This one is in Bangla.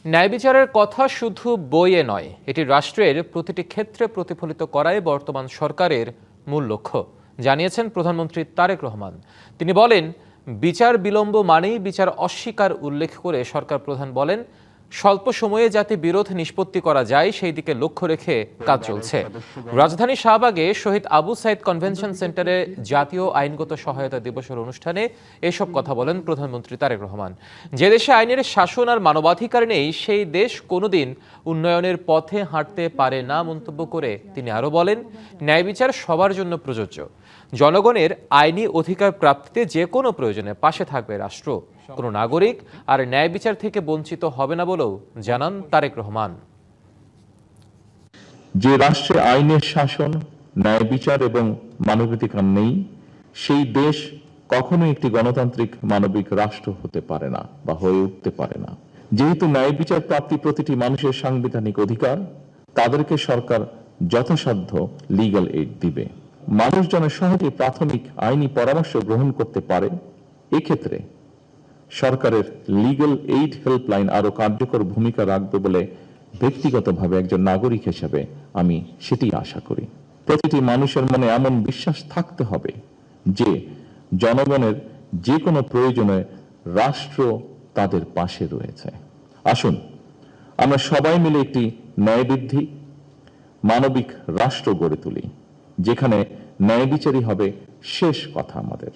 ন্যায় বিচারের কথা শুধু বইয়ে নয়, এটি রাষ্ট্রের প্রতিটি ক্ষেত্রে প্রতিফলিত করাই বর্তমান সরকারের মূল লক্ষ্য, জানিয়েছেন প্রধানমন্ত্রী তারেক রহমান। তিনি বলেন, বিচার বিলম্ব মানেই বিচার অস্বীকার উল্লেখ করে সরকার প্রধান বলেন, স্বল্প সময়ে যাতে বিরোধ নিষ্পত্তি করা যায় সেই দিকে লক্ষ্য রেখে কাজ চলছে। রাজধানী শাহবাগে শহীদ আবু সাইদ কনভেনশন সেন্টারে জাতীয় আইনগত সহায়তা দিবসের অনুষ্ঠানে এসব কথা বলেন প্রধানমন্ত্রী তারেক রহমান। যে দেশে আইনের শাসন আর মানবাধিকার নেই সেই দেশ কোনোদিন উন্নয়নের পথে হাঁটতে পারে না মন্তব্য করে তিনি আরও বলেন, ন্যায় বিচার সবার জন্য প্রযোজ্য। জনগণের আইনি অধিকার প্রাপ্তিতে যে কোনো প্রয়োজনে পাশে থাকবে রাষ্ট্র। কোনো নাগরিক আর ন্যায় বিচার থেকে বঞ্চিত হবে না বলেও জানান তারেক রহমান। যে রাষ্ট্রে আইনের শাসন, ন্যায় বিচার এবং মানবাধিকার নেই সেই দেশ কখনোই একটি গণতান্ত্রিক মানবিক রাষ্ট্র হতে পারে না বা হয়ে উঠতে পারে না। যেহেতু ন্যায় বিচার প্রাপ্তি প্রতিটি মানুষের সাংবিধানিক অধিকার, তাদেরকে সরকার যথাসাধ্য লিগ্যাল এইড দিবে। মানুষ যেন সহজে প্রাথমিক আইনি পরামর্শ গ্রহণ করতে পারে, এক্ষেত্রে সরকারের লিগ্যাল এইড হেল্পলাইন আরো কার্যকর ভূমিকা রাখবে বলে ব্যক্তিগতভাবে একজন নাগরিক হিসেবে আমি সেটি আশা করি। প্রতিটি মানুষের মনে এমন বিশ্বাস থাকতে হবে যে জনগণের যে কোনো প্রয়োজনে রাষ্ট্র তাদের পাশে রয়েছে। আসুন আমরা সবাই মিলে একটি ন্যায়বৃদ্ধি মানবিক রাষ্ট্র গড়ে তুলি, যেখানে ন্যায় বিচারই হবে শেষ কথা আমাদের।